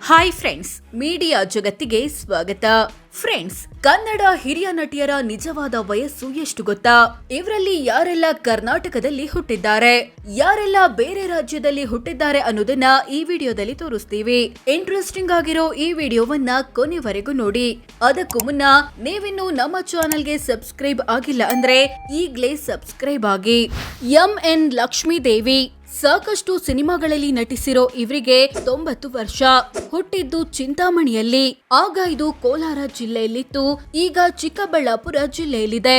Hi friends, media ಜಗತ್ತಿಗೆ ಸ್ವಾಗತ. Friends, Kannada ಹಿರಿಯ ನಟಿಯರ ನಿಜವಾದ ವಯಸ್ಸು ಎಷ್ಟು ಗೊತ್ತಾ? ಇವರಲ್ಲಿ ಯಾರೆಲ್ಲ ಕರ್ನಾಟಕದಲ್ಲಿ ಹುಟ್ಟಿದ್ದಾರೆ, ಯಾರೆಲ್ಲ ಬೇರೆ ರಾಜ್ಯದಲ್ಲಿ ಹುಟ್ಟಿದ್ದಾರೆ ಅನ್ನೋದನ್ನ ಈ ವಿಡಿಯೋದಲ್ಲಿ ತೋರಿಸ್ತೀವಿ. ಇಂಟ್ರೆಸ್ಟಿಂಗ್ ಆಗಿರೋ ಈ ವಿಡಿಯೋವನ್ನ ಕೊನೆವರೆಗೂ ನೋಡಿ. ಅದಕ್ಕೂ ಮುನ್ನ ನೀವಿನ್ನು ನಮ್ಮ ಚಾನೆಲ್ಗೆ ಸಬ್ಸ್ಕ್ರೈಬ್ ಆಗಿಲ್ಲ ಅಂದ್ರೆ ಈಗ್ಲೇ ಸಬ್ಸ್ಕ್ರೈಬ್ ಆಗಿ. ಎಂ.ಎನ್. ಲಕ್ಷ್ಮೀದೇವಿ ಸಾಕಷ್ಟು ಸಿನಿಮಾಗಳಲ್ಲಿ ನಟಿಸಿರೋ ಇವರಿಗೆ 90 ವರ್ಷ. ಹುಟ್ಟಿದ್ದು ಚಿಂತಾಮಣಿಯಲ್ಲಿ. ಆಗ ಇದು ಕೋಲಾರ ಜಿಲ್ಲೆಯಲ್ಲಿತ್ತು, ಈಗ ಚಿಕ್ಕಬಳ್ಳಾಪುರ ಜಿಲ್ಲೆಯಲ್ಲಿದೆ.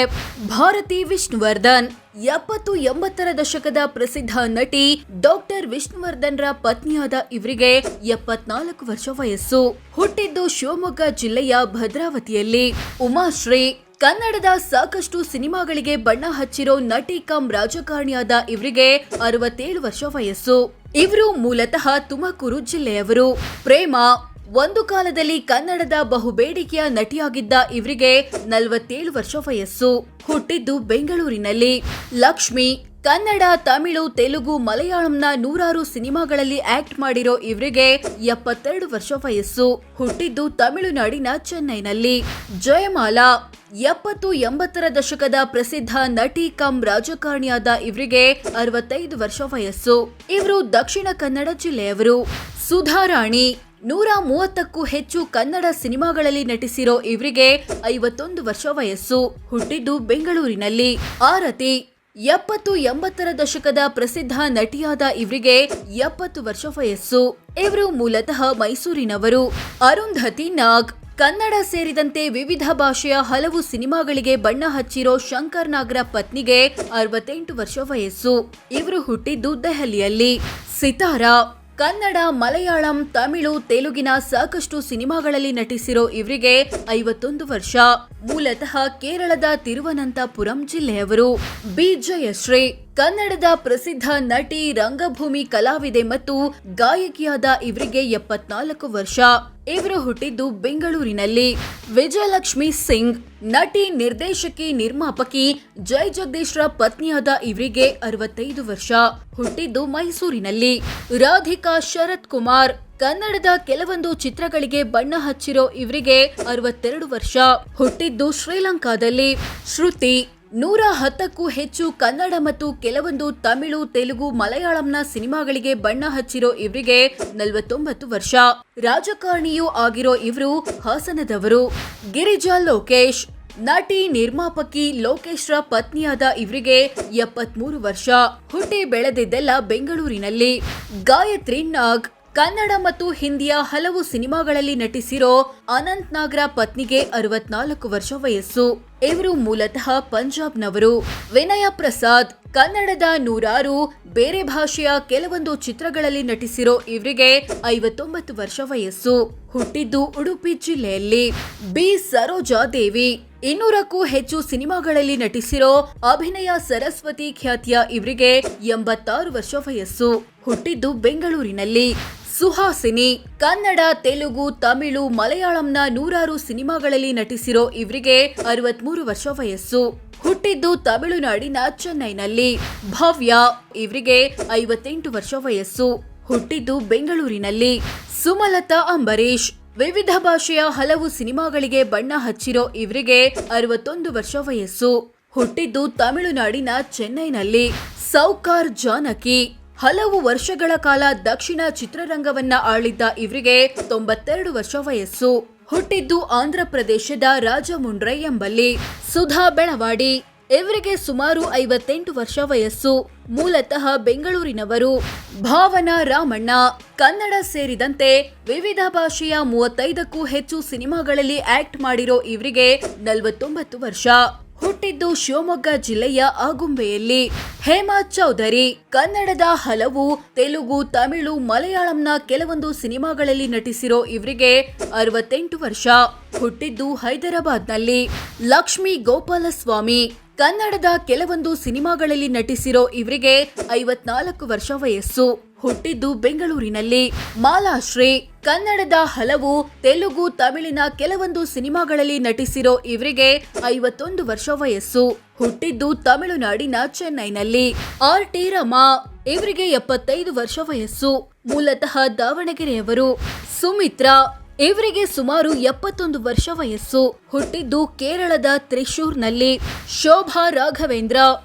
ಭಾರತಿ ವಿಷ್ಣುವರ್ಧನ್ 70-80ರ ದಶಕದ ಪ್ರಸಿದ್ಧ ನಟಿ ಡಾಕ್ಟರ್ ವಿಷ್ಣುವರ್ಧನ್ ರ ಪತ್ನಿಯಾದ ಇವರಿಗೆ 74 ವರ್ಷ ವಯಸ್ಸು. ಹುಟ್ಟಿದ್ದು ಶಿವಮೊಗ್ಗ ಜಿಲ್ಲೆಯ ಭದ್ರಾವತಿಯಲ್ಲಿ. ಉಮಾಶ್ರೀ ಕನ್ನಡದ ಸಾಕಷ್ಟು ಸಿನಿಮಾಗಳಿಗೆ ಬಣ್ಣ ಹಚ್ಚಿರೋ ನಟಿ ಕಮ್ ರಾಜಕಾರಣಿಯಾದ ಇವರಿಗೆ 67 ವರ್ಷ ವಯಸ್ಸು. ಇವರು ಮೂಲತಃ ತುಮಕೂರು ಜಿಲ್ಲೆಯವರು. ಪ್ರೇಮ ಒಂದು ಕಾಲದಲ್ಲಿ ಕನ್ನಡದ ಬಹುಬೇಡಿಕೆಯ ನಟಿಯಾಗಿದ್ದ ಇವರಿಗೆ 47 ವರ್ಷ ವಯಸ್ಸು. ಹುಟ್ಟಿದ್ದು ಬೆಂಗಳೂರಿನಲ್ಲಿ. ಲಕ್ಷ್ಮಿ ಕನ್ನಡ, ತಮಿಳು, ತೆಲುಗು, ಮಲಯಾಳಂನ ನೂರಾರು ಸಿನಿಮಾಗಳಲ್ಲಿ ಆಕ್ಟ್ ಮಾಡಿರೋ ಇವರಿಗೆ 72 ವರ್ಷ ವಯಸ್ಸು. ಹುಟ್ಟಿದ್ದು ತಮಿಳುನಾಡಿನ ಚೆನ್ನೈನಲ್ಲಿ. ಜಯಮಾಲಾ 70-80ರ ದಶಕದ ಪ್ರಸಿದ್ಧ ನಟಿ ಕಮ್ ರಾಜಕಾರಣಿಯಾದ ಇವರಿಗೆ 65 ವರ್ಷ ವಯಸ್ಸು. ಇವರು ದಕ್ಷಿಣ ಕನ್ನಡ ಜಿಲ್ಲೆಯವರು. ಸುಧಾರಾಣಿ 130ಕ್ಕೂ ಹೆಚ್ಚು ಕನ್ನಡ ಸಿನಿಮಾಗಳಲ್ಲಿ ನಟಿಸಿರೋ ಇವರಿಗೆ 51 ವರ್ಷ ವಯಸ್ಸು. ಹುಟ್ಟಿದ್ದು ಬೆಂಗಳೂರಿನಲ್ಲಿ. ಆರತಿ 70-80ರ ದಶಕದ ಪ್ರಸಿದ್ಧ ನಟಿಯಾದ ಇವರಿಗೆ 70 ವರ್ಷ ವಯಸ್ಸು. ಇವರು ಮೂಲತಃ ಮೈಸೂರಿನವರು. ಅರುಂಧತಿ ನಾಗ್ ಕನ್ನಡ ಸೇರಿದಂತೆ ವಿವಿಧ ಭಾಷೆಯ ಹಲವು ಸಿನಿಮಾಗಳಿಗೆ ಬಣ್ಣ ಹಚ್ಚಿರೋ ಶಂಕರ್ ನಾಗ್ರ ಪತ್ನಿಗೆ 68 ವರ್ಷ ವಯಸ್ಸು. ಇವರು ಹುಟ್ಟಿದ್ದು ದೆಹಲಿಯಲ್ಲಿ. ಸಿತಾರಾ ಕನ್ನಡ, ಮಲಯಾಳಂ, ತಮಿಳು, ತೆಲುಗಿನ ಸಾಕಷ್ಟು ಸಿನಿಮಾಗಳಲ್ಲಿ ನಟಿಸಿರೋ ಇವರಿಗೆ 51 ವರ್ಷ. ಮೂಲತಃ ಕೇರಳದ ತಿರುವನಂತಪುರಂ ಜಿಲ್ಲೆಯವರು. ಬಿ ಜಯಶ್ರೀ ಕನ್ನಡದ ಪ್ರಸಿದ್ಧ ನಟಿ, ರಂಗಭೂಮಿ ಕಲಾವಿದೆ ಮತ್ತು ಗಾಯಕಿಯಾದ ಇವರಿಗೆ 74 ವರ್ಷ. ಇವರು ಹುಟ್ಟಿದ್ದು ಬೆಂಗಳೂರಿನಲ್ಲಿ. ವಿಜಯಲಕ್ಷ್ಮಿ ಸಿಂಗ್ ನಟಿ, ನಿರ್ದೇಶಕಿ, ನಿರ್ಮಾಪಕಿ ಜೈ ಜಗದೀಶ್ ರ ಪತ್ನಿಯಾದ ಇವರಿಗೆ 65 ವರ್ಷ. ಹುಟ್ಟಿದ್ದು ಮೈಸೂರಿನಲ್ಲಿ. ರಾಧಿಕಾ ಶರತ್ ಕುಮಾರ್ ಕನ್ನಡದ ಕೆಲವೊಂದು ಚಿತ್ರಗಳಿಗೆ ಬಣ್ಣ ಹಚ್ಚಿರೋ ಇವರಿಗೆ 62 ವರ್ಷ. ಹುಟ್ಟಿದ್ದು ಶ್ರೀಲಂಕಾದಲ್ಲಿ. ಶ್ರುತಿ 110ಕ್ಕೂ ಹೆಚ್ಚು ಕನ್ನಡ ಮತ್ತು ಕೆಲವೊಂದು ತಮಿಳು, ತೆಲುಗು, ಮಲಯಾಳಂನ ಸಿನಿಮಾಗಳಿಗೆ ಬಣ್ಣ ಹಚ್ಚಿರೋ ಇವರಿಗೆ 49 ವರ್ಷ. ರಾಜಕಾರಣಿಯೂ ಆಗಿರೋ ಇವರು ಹಾಸನದವರು. ಗಿರಿಜಾ ಲೋಕೇಶ್ ನಟಿ, ನಿರ್ಮಾಪಕಿ ಲೋಕೇಶ್ ರ ಪತ್ನಿಯಾದ ಇವರಿಗೆ 73 ವರ್ಷ. ಹುಟ್ಟಿ ಬೆಳೆದಿದ್ದೆಲ್ಲ ಬೆಂಗಳೂರಿನಲ್ಲಿ. ಗಾಯತ್ರಿ ನಾಗ್ ಕನ್ನಡ ಮತ್ತು ಹಿಂದಿಯ ಹಲವು ಸಿನಿಮಾಗಳಲ್ಲಿ ನಟಿಸಿರೋ ಅನಂತ್ ನಾಗ್ರ ಪತ್ನಿಗೆ 64 ವರ್ಷ ವಯಸ್ಸು. ಇವರು ಮೂಲತಃ ಪಂಜಾಬ್ನವರು. ವಿನಯ ಪ್ರಸಾದ್ ಕನ್ನಡದ ನೂರಾರು ಬೇರೆ ಭಾಷೆಯ ಕೆಲವೊಂದು ಚಿತ್ರಗಳಲ್ಲಿ ನಟಿಸಿರೋ ಇವರಿಗೆ 59 ವರ್ಷ ವಯಸ್ಸು. ಹುಟ್ಟಿದ್ದು ಉಡುಪಿ ಜಿಲ್ಲೆಯಲ್ಲಿ. ಬಿ ಸರೋಜಾ ದೇವಿ 200ಕ್ಕೂ ಹೆಚ್ಚು ಸಿನಿಮಾಗಳಲ್ಲಿ ನಟಿಸಿರೋ ಅಭಿನಯ ಸರಸ್ವತಿ ಖ್ಯಾತಿಯ ಇವರಿಗೆ 86 ವರ್ಷ ವಯಸ್ಸು. ಹುಟ್ಟಿದ್ದು ಬೆಂಗಳೂರಿನಲ್ಲಿ. ಸುಹಾಸಿನಿ ಕನ್ನಡ, ತೆಲುಗು, ತಮಿಳು, ಮಲಯಾಳಂನ ನೂರಾರು ಸಿನಿಮಾಗಳಲ್ಲಿ ನಟಿಸಿರೋ ಇವರಿಗೆ 63 ವರ್ಷ ವಯಸ್ಸು. ಹುಟ್ಟಿದ್ದು ತಮಿಳುನಾಡಿನ ಚೆನ್ನೈನಲ್ಲಿ. ಭವ್ಯ ಇವರಿಗೆ 58 ವರ್ಷ ವಯಸ್ಸು. ಹುಟ್ಟಿದ್ದು ಬೆಂಗಳೂರಿನಲ್ಲಿ. ಸುಮಲತಾ ಅಂಬರೀಶ್ ವಿವಿಧ ಭಾಷೆಯ ಹಲವು ಸಿನಿಮಾಗಳಿಗೆ ಬಣ್ಣ ಹಚ್ಚಿರೋ ಇವರಿಗೆ 61 ವರ್ಷ ವಯಸ್ಸು. ಹುಟ್ಟಿದ್ದು ತಮಿಳುನಾಡಿನ ಚೆನ್ನೈನಲ್ಲಿ. ಸೌಕಾರ್ ಜಾನಕಿ ಹಲವು ವರ್ಷಗಳ ಕಾಲ ದಕ್ಷಿಣ ಚಿತ್ರರಂಗವನ್ನ ಆಳಿದ್ದ ಇವರಿಗೆ 92 ವರ್ಷ ವಯಸ್ಸು. ಹುಟ್ಟಿದ್ದು ಆಂಧ್ರ ಪ್ರದೇಶದ ರಾಜಮುಂಡ್ರೈ ಎಂಬಲ್ಲಿ. ಸುಧಾ ಬೆಳವಾಡಿ ಇವರಿಗೆ ಸುಮಾರು 58 ವರ್ಷ ವಯಸ್ಸು. ಮೂಲತಃ ಬೆಂಗಳೂರಿನವರು. ಭಾವನಾ ರಾಮಣ್ಣ ಕನ್ನಡ ಸೇರಿದಂತೆ ವಿವಿಧ ಭಾಷೆಯ 35ಕ್ಕೂ ಹೆಚ್ಚು ಸಿನಿಮಾಗಳಲ್ಲಿ ಆಕ್ಟ್ ಮಾಡಿರೋ ಇವರಿಗೆ 49 ವರ್ಷ. ಹುಟ್ಟಿದ್ದು ಶಿವಮೊಗ್ಗ ಜಿಲ್ಲೆಯ ಆಗುಂಬೆಯಲ್ಲಿ. ಹೇಮಾ ಚೌಧರಿ ಕನ್ನಡದ ಹಲವು ತೆಲುಗು, ತಮಿಳು, ಮಲಯಾಳಂನ ಕೆಲವೊಂದು ಸಿನಿಮಾಗಳಲ್ಲಿ ನಟಿಸಿರೋ ಇವರಿಗೆ 68 ವರ್ಷ. ಹುಟ್ಟಿದ್ದು ಹೈದರಾಬಾದ್ನಲ್ಲಿ. ಲಕ್ಷ್ಮೀ ಗೋಪಾಲಸ್ವಾಮಿ ಕನ್ನಡದ ಕೆಲವೊಂದು ಸಿನಿಮಾಗಳಲ್ಲಿ ನಟಿಸಿರೋ ಇವರಿಗೆ 54 ವರ್ಷ ವಯಸ್ಸು. ಹುಟ್ಟಿದ್ದು ಬೆಂಗಳೂರಿನಲ್ಲಿ. ಮಾಲಾಶ್ರೀ ಕನ್ನಡದ ಹಲವು ತೆಲುಗು, ತಮಿಳಿನ ಕೆಲವೊಂದು ಸಿನಿಮಾಗಳಲ್ಲಿ ನಟಿಸಿರೋ ಇವರಿಗೆ 51 ವರ್ಷ ವಯಸ್ಸು. ಹುಟ್ಟಿದ್ದು ತಮಿಳುನಾಡಿನ ಚೆನ್ನೈನಲ್ಲಿ. ಆರ್ ಟಿ ರಮಾ ಇವರಿಗೆ 75 ವರ್ಷ ವಯಸ್ಸು. ಮೂಲತಃ ದಾವಣಗೆರೆಯವರು. ಸುಮಿತ್ರಾ ಇವರಿಗೆ ಸುಮಾರು 71 ವರ್ಷ ವಯಸ್ಸು. ಹುಟ್ಟಿದ್ದು ಕೇರಳದ ತ್ರಿಶೂರ್ನಲ್ಲಿ. ಶೋಭಾ ರಾಘವೇಂದ್ರ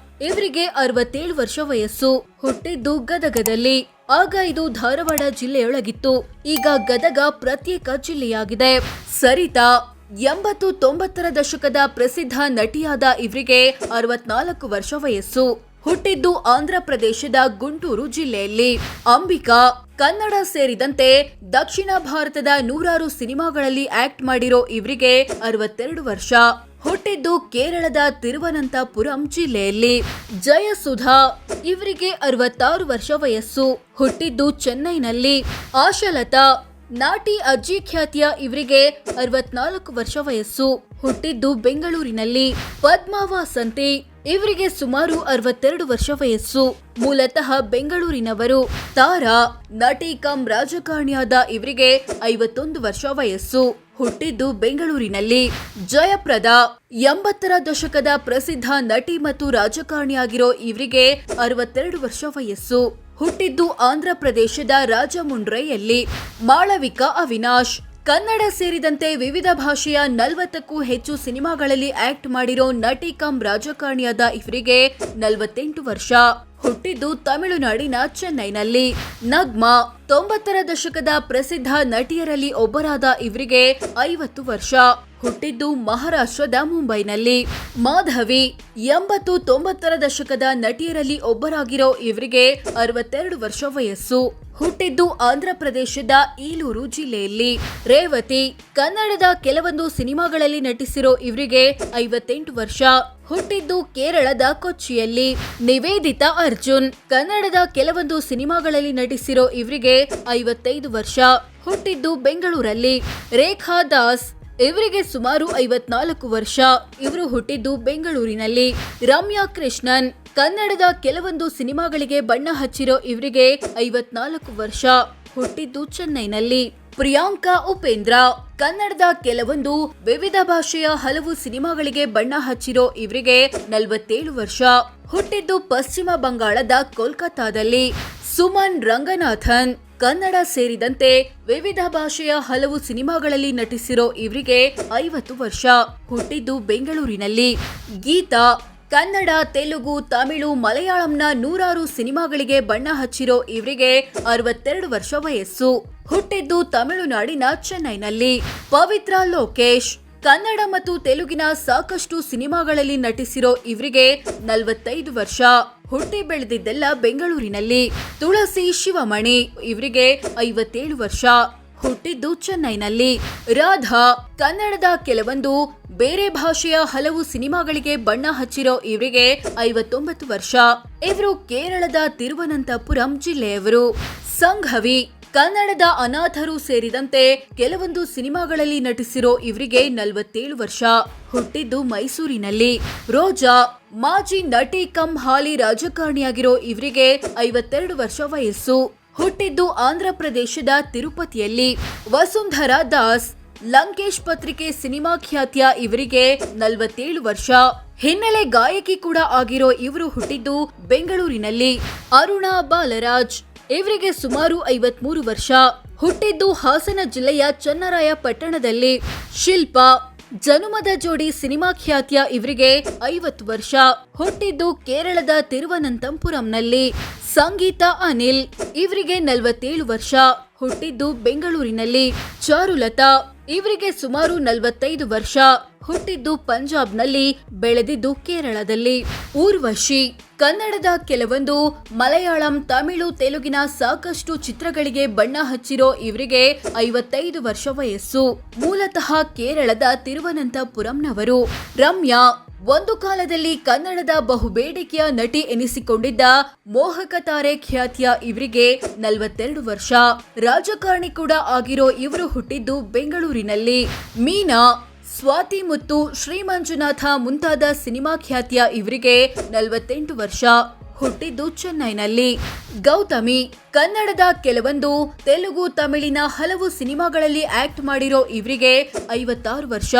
ಇವರಿಗೆ 67 ವರ್ಷ ವಯಸ್ಸು. ಹುಟ್ಟಿದ್ದು ಗದಗದಲ್ಲಿ. ಆಗ ಇದು ಧಾರವಾಡ ಜಿಲ್ಲೆಯೊಳಗಿತ್ತು. ಈಗ ಗದಗ ಪ್ರತ್ಯೇಕ ಜಿಲ್ಲೆಯಾಗಿದೆ. ಸರಿತಾ 80-90ರ ದಶಕದ ಪ್ರಸಿದ್ಧ ನಟಿಯಾದ ಇವರಿಗೆ 64 ವರ್ಷ ವಯಸ್ಸು. ಹುಟ್ಟಿದ್ದು ಆಂಧ್ರ ಪ್ರದೇಶದ ಗುಂಟೂರು ಜಿಲ್ಲೆಯಲ್ಲಿ. ಅಂಬಿಕಾ ಕನ್ನಡ ಸೇರಿದಂತೆ ದಕ್ಷಿಣ ಭಾರತದ 100 ಸಿನಿಮಾಗಳಲ್ಲಿ ಆಕ್ಟ್ ಮಾಡಿರೋ ಇವರಿಗೆ 62 ವರ್ಷ. ಹುಟ್ಟಿದ್ದು ಕೇರಳದ ತಿರುವನಂತಪುರಂ ಜಿಲ್ಲೆಯಲ್ಲಿ. ಜಯಸುಧಾ ಇವರಿಗೆ 66 ವರ್ಷ ವಯಸ್ಸು. ಹುಟ್ಟಿದ್ದು ಚೆನ್ನೈನಲ್ಲಿ. ಆಶಾಲತಾ ನಾಟಿ ಅಜ್ಜಿ ಖ್ಯಾತಿಯ ಇವರಿಗೆ 64 ವರ್ಷ ವಯಸ್ಸು. ಹುಟ್ಟಿದ್ದು ಬೆಂಗಳೂರಿನಲ್ಲಿ. ಪದ್ಮಾವಾಸಂತಿ ಇವರಿಗೆ ಸುಮಾರು 62 ವರ್ಷ ವಯಸ್ಸು. ಮೂಲತಃ ಬೆಂಗಳೂರಿನವರು. ತಾರಾ ನಟಿ ಕಂ ರಾಜಕಾರಣಿಯಾದ ಇವರಿಗೆ 51 ವರ್ಷ ವಯಸ್ಸು. ಹುಟ್ಟಿದ್ದು ಬೆಂಗಳೂರಿನಲ್ಲಿ. ಜಯಪ್ರದಾ 80ರ ದಶಕದ ಪ್ರಸಿದ್ಧ ನಟಿ ಮತ್ತು ರಾಜಕಾರಣಿಯಾಗಿರೋ ಇವರಿಗೆ 62 ವರ್ಷ ವಯಸ್ಸು. ಹುಟ್ಟಿದ್ದು ಆಂಧ್ರ ಪ್ರದೇಶದ ರಾಜಮುಂಡ್ರೈಯಲ್ಲಿ. ಮಾಳವಿಕಾ ಅವಿನಾಶ್ ಕನ್ನಡ ಸೇರಿದಂತೆ ವಿವಿಧ ಭಾಷೆಯ 40ಕ್ಕೂ ಹೆಚ್ಚು ಸಿನಿಮಾಗಳಲ್ಲಿ ಆಕ್ಟ್ ಮಾಡಿರೋ ನಟಿ ಕಂ ರಾಜಕಾರಣಿಯಾದ ಇವರಿಗೆ 48 ವರ್ಷ. ಹುಟ್ಟಿದ್ದು ತಮಿಳುನಾಡಿನ ಚೆನ್ನೈನಲ್ಲಿ. ನಗ್ಮಾ 90ರ ದಶಕದ ಪ್ರಸಿದ್ಧ ನಟಿಯರಲ್ಲಿ ಒಬ್ಬರಾದ ಇವರಿಗೆ 50 ವರ್ಷ. ಹುಟ್ಟಿದ್ದು ಮಹಾರಾಷ್ಟ್ರದ ಮುಂಬೈನಲ್ಲಿ. ಮಾಧವಿ 80-90ರ ದಶಕದ ನಟಿಯರಲ್ಲಿ ಒಬ್ಬರಾಗಿರೋ ಇವರಿಗೆ 62 ವರ್ಷ ವಯಸ್ಸು. ಹುಟ್ಟಿದ್ದು ಆಂಧ್ರ ಪ್ರದೇಶದ ಈಲೂರು ಜಿಲ್ಲೆಯಲ್ಲಿ. ರೇವತಿ ಕನ್ನಡದ ಕೆಲವೊಂದು ಸಿನಿಮಾಗಳಲ್ಲಿ ನಟಿಸಿರೋ ಇವರಿಗೆ 58 ವರ್ಷ. ಹುಟ್ಟಿದ್ದು ಕೇರಳದ ಕೊಚ್ಚಿಯಲ್ಲಿ. ನಿವೇದಿತಾ ಅರ್ಜುನ್ ಕನ್ನಡದ ಕೆಲವೊಂದು ಸಿನಿಮಾಗಳಲ್ಲಿ ನಟಿಸಿರೋ ಇವರಿಗೆ 55 ವರ್ಷ. ಹುಟ್ಟಿದ್ದು ಬೆಂಗಳೂರಲ್ಲಿ. ರೇಖಾ ದಾಸ್ ಇವರಿಗೆ ಸುಮಾರು 54 ವರ್ಷ. ಇವರು ಹುಟ್ಟಿದ್ದು ಬೆಂಗಳೂರಿನಲ್ಲಿ. ರಮ್ಯಾ ಕೃಷ್ಣನ್ ಕನ್ನಡದ ಕೆಲವೊಂದು ಸಿನಿಮಾಗಳಿಗೆ ಬಣ್ಣ ಹಚ್ಚಿರೋ ಇವರಿಗೆ 54 ವರ್ಷ. ಹುಟ್ಟಿದ್ದು ಚೆನ್ನೈನಲ್ಲಿ. ಪ್ರಿಯಾಂಕಾ ಉಪೇಂದ್ರ ಕನ್ನಡದ ಕೆಲವೊಂದು ವಿವಿಧ ಭಾಷೆಯ ಹಲವು ಸಿನಿಮಾಗಳಿಗೆ ಬಣ್ಣ ಹಚ್ಚಿರೋ ಇವರಿಗೆ 47 ವರ್ಷ. ಹುಟ್ಟಿದ್ದು ಪಶ್ಚಿಮ ಬಂಗಾಳದ ಕೋಲ್ಕತ್ತಾದಲ್ಲಿ. ಸುಮನ್ ರಂಗನಾಥನ್ ಕನ್ನಡ ಸೇರಿದಂತೆ ವಿವಿಧ ಭಾಷೆಯ ಹಲವು ಸಿನಿಮಾಗಳಲ್ಲಿ ನಟಿಸಿರೋ ಇವರಿಗೆ 50 ವರ್ಷ. ಹುಟ್ಟಿದ್ದು ಬೆಂಗಳೂರಿನಲ್ಲಿ. ಗೀತಾ ಕನ್ನಡ, ತೆಲುಗು, ತಮಿಳು, ಮಲಯಾಳಂನ 100 ಸಿನಿಮಾಗಳಿಗೆ ಬಣ್ಣ ಹಚ್ಚಿರೋ ಇವರಿಗೆ 62 ವರ್ಷ ವಯಸ್ಸು. ಹುಟ್ಟಿದ್ದು ತಮಿಳುನಾಡಿನ ಚೆನ್ನೈನಲ್ಲಿ. ಪವಿತ್ರ ಲೋಕೇಶ್ ಕನ್ನಡ ಮತ್ತು ತೆಲುಗಿನ ಸಾಕಷ್ಟು ಸಿನಿಮಾಗಳಲ್ಲಿ ನಟಿಸಿರೋ ಇವರಿಗೆ 45 ವರ್ಷ. ಹುಟ್ಟಿ ಬೆಳೆದಿದ್ದೆಲ್ಲ ಬೆಂಗಳೂರಿನಲ್ಲಿ. ತುಳಸಿ ಶಿವಮಣಿ ಇವರಿಗೆ 57 ವರ್ಷ. ಹುಟ್ಟಿದ್ದು ಚೆನ್ನೈನಲ್ಲಿ. ರಾಧಾ ಕನ್ನಡದ ಕೆಲವೊಂದು ಬೇರೆ ಭಾಷೆಯ ಹಲವು ಸಿನಿಮಾಗಳಿಗೆ ಬಣ್ಣ ಹಚ್ಚಿರೋ ಇವರಿಗೆ 59 ವರ್ಷ. ಇವರು ಕೇರಳದ ತಿರುವನಂತಪುರಂ ಜಿಲ್ಲೆಯವರು. ಸಂಘವಿ ಕನ್ನಡದ ಅನಾಥರು ಸೇರಿದಂತೆ ಕೆಲವೊಂದು ಸಿನಿಮಾಗಳಲ್ಲಿ ನಟಿಸಿರೋ ಇವರಿಗೆ 47 ವರ್ಷ. ಹುಟ್ಟಿದ್ದು ಮೈಸೂರಿನಲ್ಲಿ. ರೋಜಾ ಮಾಜಿ ನಟಿ ಕಂ ಹಾಲಿ ರಾಜಕಾರಣಿಯಾಗಿರೋ ಇವರಿಗೆ 52 ವರ್ಷ ವಯಸ್ಸು. ಹುಟ್ಟಿದ್ದು ಆಂಧ್ರ ಪ್ರದೇಶದ ತಿರುಪತಿಯಲ್ಲಿ. ವಸುಂಧರಾ ದಾಸ್ ಲಂಕೇಶ್ ಪತ್ರಿಕೆ ಸಿನಿಮಾ ಖ್ಯಾತಿಯ ಇವರಿಗೆ 47 ವರ್ಷ. ಹಿನ್ನೆಲೆ ಗಾಯಕಿ ಕೂಡ ಆಗಿರೋ ಇವರು ಹುಟ್ಟಿದ್ದು ಬೆಂಗಳೂರಿನಲ್ಲಿ. ಅರುಣಾ ಬಾಲರಾಜ್ ಇವರಿಗೆ ಸುಮಾರು 53 ವರ್ಷ. ಹುಟ್ಟಿದ್ದು ಹಾಸನ ಜಿಲ್ಲೆಯ ಚನ್ನರಾಯಪಟ್ಟಣದಲ್ಲಿ. ಶಿಲ್ಪಾ ಜನುಮದ ಜೋಡಿ ಸಿನಿಮಾ ಖ್ಯಾತಿಯ ಇವರಿಗೆ 50 ವರ್ಷ. ಹುಟ್ಟಿದ್ದು ಕೇರಳದ ತಿರುವನಂತಪುರಂನಲ್ಲಿ. ಸಂಗೀತಾ ಅನಿಲ್ ಇವರಿಗೆ 47 ವರ್ಷ. ಹುಟ್ಟಿದ್ದು ಬೆಂಗಳೂರಿನಲ್ಲಿ. ಚಾರುಲತಾ ಇವರಿಗೆ ಸುಮಾರು 45 ವರ್ಷ. ಹುಟ್ಟಿದ್ದು ಪಂಜಾಬ್ನಲ್ಲಿ, ಬೆಳೆದಿದ್ದು ಕೇರಳದಲ್ಲಿ. ಊರ್ವಶಿ ಕನ್ನಡದ ಕೆಲವೊಂದು ಮಲಯಾಳಂ, ತಮಿಳು, ತೆಲುಗಿನ ಸಾಕಷ್ಟು ಚಿತ್ರಗಳಿಗೆ ಬಣ್ಣ ಹಚ್ಚಿರೋ ಇವರಿಗೆ 55 ವರ್ಷ ವಯಸ್ಸು. ಮೂಲತಃ ಕೇರಳದ ತಿರುವನಂತಪುರಂನವರು. ರಮ್ಯಾ ಒಂದು ಕಾಲದಲ್ಲಿ ಕನ್ನಡದ ಬಹುಬೇಡಿಕೆಯ ನಟಿ ಎನಿಸಿಕೊಂಡಿದ್ದ ಮೋಹಕ ತಾರೆ ಖ್ಯಾತಿಯ ಇವರಿಗೆ 42 ವರ್ಷ. ರಾಜಕಾರಣಿ ಕೂಡ ಆಗಿರೋ ಇವರು ಹುಟ್ಟಿದ್ದು ಬೆಂಗಳೂರಿನಲ್ಲಿ. ಮೀನಾ ಸ್ವಾತಿ ಮುತ್ತು, ಶ್ರೀ ಮಂಜುನಾಥ ಮುಂತಾದ ಸಿನಿಮಾ ಖ್ಯಾತಿಯ ಇವರಿಗೆ 48 ವರ್ಷ. ಹುಟ್ಟಿದ್ದು ಚೆನ್ನೈನಲ್ಲಿ. ಗೌತಮಿ ಕನ್ನಡದ ಕೆಲವೊಂದು ತೆಲುಗು, ತಮಿಳಿನ ಹಲವು ಸಿನಿಮಾಗಳಲ್ಲಿ ಆಕ್ಟ್ ಮಾಡಿರೋ ಇವರಿಗೆ 56 ವರ್ಷ.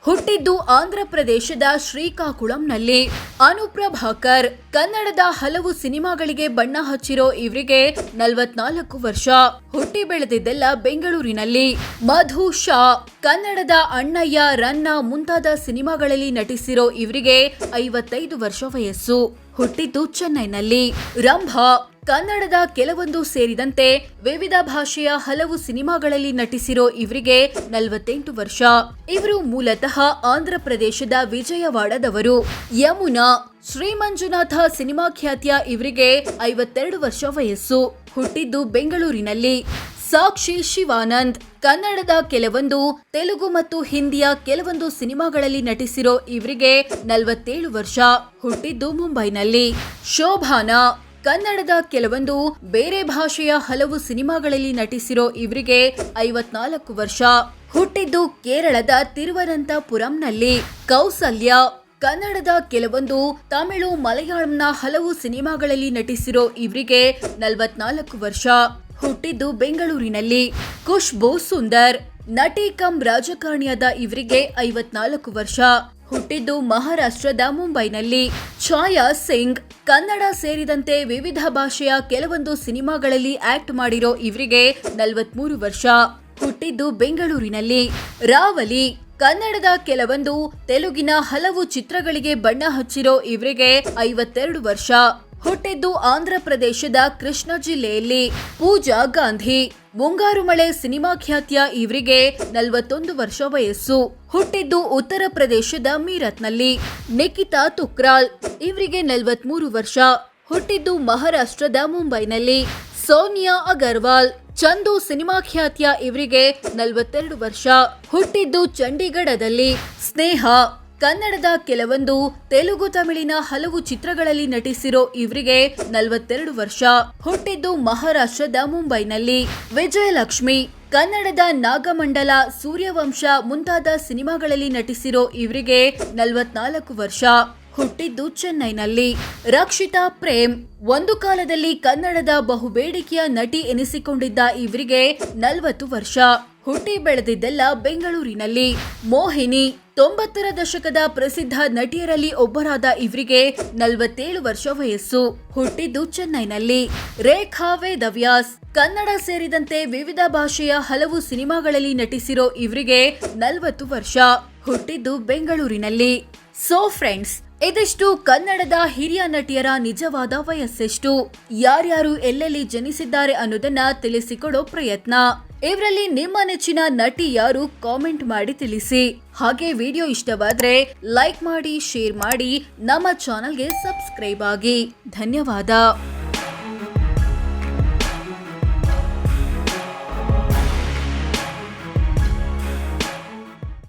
ಹುಟ್ಟಿದ್ದು ಆಂಧ್ರ ಪ್ರದೇಶದ ಶ್ರೀಕಾಕುಳಂನಲ್ಲಿ. ಅನುಪ್ರಭಾಕರ್ ಕನ್ನಡದ ಹಲವು ಸಿನಿಮಾಗಳಿಗೆ ಬಣ್ಣ ಹಚ್ಚಿರೋ ಇವರಿಗೆ 44 ವರ್ಷ. ಹುಟ್ಟಿ ಬೆಳೆದಿದ್ದೆಲ್ಲ ಬೆಂಗಳೂರಿನಲ್ಲಿ. ಮಧು ಶಾ ಕನ್ನಡದ ಅಣ್ಣಯ್ಯ, ರನ್ನ ಮುಂತಾದ ಸಿನಿಮಾಗಳಲ್ಲಿ ನಟಿಸಿರೋ ಇವರಿಗೆ 55 ವರ್ಷ ವಯಸ್ಸು. ಹುಟ್ಟಿದ್ದು ಚೆನ್ನೈನಲ್ಲಿ. ರಂಭಾ ಕನ್ನಡದ ಕೆಲವೊಂದು ಸೇರಿದಂತೆ ವಿವಿಧ ಭಾಷೆಯ ಹಲವು ಸಿನಿಮಾಗಳಲ್ಲಿ ನಟಿಸಿರೋ ಇವರಿಗೆ 48 ವರ್ಷ. ಇವರು ಮೂಲತಃ ಆಂಧ್ರ ಪ್ರದೇಶದ ವಿಜಯವಾಡದವರು. ಯಮುನಾ ಶ್ರೀಮಂಜುನಾಥ ಸಿನಿಮಾ ಖ್ಯಾತಿಯ ಇವರಿಗೆ 52 ವರ್ಷ ವಯಸ್ಸು. ಹುಟ್ಟಿದ್ದು ಬೆಂಗಳೂರಿನಲ್ಲಿ. ಸಾಕ್ಷಿ ಶಿವಾನಂದ್ ಕನ್ನಡದ ಕೆಲವೊಂದು ತೆಲುಗು ಮತ್ತು ಹಿಂದಿಯ ಕೆಲವೊಂದು ಸಿನಿಮಾಗಳಲ್ಲಿ ನಟಿಸಿರೋ ಇವರಿಗೆ 47 ವರ್ಷ. ಹುಟ್ಟಿದ್ದು ಮುಂಬೈನಲ್ಲಿ. ಶೋಭಾನಾ ಕನ್ನಡದ ಕೆಲವೊಂದು ಬೇರೆ ಭಾಷೆಯ ಹಲವು ಸಿನಿಮಾಗಳಲ್ಲಿ ನಟಿಸಿರೋ ಇವರಿಗೆ 54 ವರ್ಷ. ಹುಟ್ಟಿದ್ದು ಕೇರಳದ ತಿರುವನಂತಪುರಂನಲ್ಲಿ. ಕೌಸಲ್ಯ ಕನ್ನಡದ ಕೆಲವೊಂದು ತಮಿಳು, ಮಲಯಾಳಂನ ಹಲವು ಸಿನಿಮಾಗಳಲ್ಲಿ ನಟಿಸಿರೋ ಇವರಿಗೆ 44 ವರ್ಷ. ಹುಟ್ಟಿದ್ದು ಬೆಂಗಳೂರಿನಲ್ಲಿ. ಖುಷ್ಬೂ ಸುಂದರ್ ನಟಿ ಕಮ್ ರಾಜಕಾರಣಿಯಾದ ಇವರಿಗೆ 54 ವರ್ಷ. ಹುಟ್ಟಿದ್ದು ಮಹಾರಾಷ್ಟ್ರದ ಮುಂಬೈನಲ್ಲಿ. ಛಾಯಾ ಸಿಂಗ್ ಕನ್ನಡ ಸೇರಿದಂತೆ ವಿವಿಧ ಭಾಷೆಯ ಕೆಲವೊಂದು ಸಿನಿಮಾಗಳಲ್ಲಿ ಆಕ್ಟ್ ಮಾಡಿರೋ ಇವರಿಗೆ 43 ವರ್ಷ. ಹುಟ್ಟಿದ್ದು ಬೆಂಗಳೂರಿನಲ್ಲಿ. ರಾವಲಿ ಕನ್ನಡದ ಕೆಲವೊಂದು ತೆಲುಗಿನ ಹಲವು ಚಿತ್ರಗಳಿಗೆ ಬಣ್ಣ ಹಚ್ಚಿರೋ ಇವರಿಗೆ 52 ವರ್ಷ. ಹುಟ್ಟಿದ್ದು ಆಂಧ್ರ ಪ್ರದೇಶದ ಕೃಷ್ಣ ಜಿಲ್ಲೆಯಲ್ಲಿ. ಪೂಜಾ ಗಾಂಧಿ ಮುಂಗಾರು ಮಳೆ ಸಿನಿಮಾ ಖ್ಯಾತಿಯ ಇವರಿಗೆ 41 ವರ್ಷ ವಯಸ್ಸು. ಹುಟ್ಟಿದ್ದು ಉತ್ತರ ಪ್ರದೇಶದ ಮೀರತ್ನಲ್ಲಿ. ನಿಖಿತಾ ತುಕ್ರಾಲ್ ಇವರಿಗೆ 43 ವರ್ಷ. ಹುಟ್ಟಿದ್ದು ಮಹಾರಾಷ್ಟ್ರದ ಮುಂಬೈನಲ್ಲಿ. ಸೋನಿಯಾ ಅಗರ್ವಾಲ್ ಚಂದು ಸಿನಿಮಾ ಖ್ಯಾತಿಯ ಇವರಿಗೆ 42 ವರ್ಷ. ಹುಟ್ಟಿದ್ದು ಚಂಡೀಗಢದಲ್ಲಿ. ಸ್ನೇಹ ಕನ್ನಡದ ಕೆಲವೊಂದು ತೆಲುಗು, ತಮಿಳಿನ ಹಲವು ಚಿತ್ರಗಳಲ್ಲಿ ನಟಿಸಿರೋ ಇವರಿಗೆ 42 ವರ್ಷ. ಹುಟ್ಟಿದ್ದು ಮಹಾರಾಷ್ಟ್ರದ ಮುಂಬೈನಲ್ಲಿ. ವಿಜಯಲಕ್ಷ್ಮಿ ಕನ್ನಡದ ನಾಗಮಂಡಲ, ಸೂರ್ಯವಂಶ ಮುಂತಾದ ಸಿನಿಮಾಗಳಲ್ಲಿ ನಟಿಸಿರೋ ಇವರಿಗೆ 44 ವರ್ಷ. ಹುಟ್ಟಿದ್ದು ಚೆನ್ನೈನಲ್ಲಿ. ರಕ್ಷಿತಾ ಪ್ರೇಮ್ ಒಂದು ಕಾಲದಲ್ಲಿ ಕನ್ನಡದ ಬಹುಬೇಡಿಕೆಯ ನಟಿ ಎನಿಸಿಕೊಂಡಿದ್ದ ಇವರಿಗೆ 40 ವರ್ಷ. ಹುಟ್ಟಿ ಬೆಳೆದಿದ್ದೆಲ್ಲ ಬೆಂಗಳೂರಿನಲ್ಲಿ. ಮೋಹಿನಿ 90ರ ದಶಕದ ಪ್ರಸಿದ್ಧ ನಟಿಯರಲ್ಲಿ ಒಬ್ಬರಾದ ಇವರಿಗೆ 47 ವರ್ಷ ವಯಸ್ಸು. ಹುಟ್ಟಿದ್ದು ಚೆನ್ನೈನಲ್ಲಿ. ರೇಖಾ ವೇದವ್ಯಾಸ್ ಕನ್ನಡ ಸೇರಿದಂತೆ ವಿವಿಧ ಭಾಷೆಯ ಹಲವು ಸಿನಿಮಾಗಳಲ್ಲಿ ನಟಿಸಿರೋ ಇವರಿಗೆ 40 ವರ್ಷ. ಹುಟ್ಟಿದ್ದು ಬೆಂಗಳೂರಿನಲ್ಲಿ. ಸೋ ಫ್ರೆಂಡ್ಸ್, ಇದಿಷ್ಟು ಕನ್ನಡದ ಹಿರಿಯ ನಟಿಯರ ನಿಜವಾದ ವಯಸ್ಸೆಷ್ಟು, ಯಾರ್ಯಾರು ಎಲ್ಲೆಲ್ಲಿ ಜನಿಸಿದ್ದಾರೆ ಅನ್ನೋದನ್ನ ತಿಳಿಸಿಕೊಡೋ ಪ್ರಯತ್ನ. ಇವರಲ್ಲಿ ನಿಮ್ಮ ನೆಚ್ಚಿನ ನಟಿ ಯಾರು ಕಾಮೆಂಟ್ ಮಾಡಿ ತಿಳಿಸಿ. ಹಾಗೆ ವಿಡಿಯೋ ಇಷ್ಟವಾದ್ರೆ ಲೈಕ್ ಮಾಡಿ, ಶೇರ್ ಮಾಡಿ, ನಮ್ಮ ಚಾನೆಲ್ಗೆ ಸಬ್ಸ್ಕ್ರೈಬ್ ಆಗಿ. ಧನ್ಯವಾದ.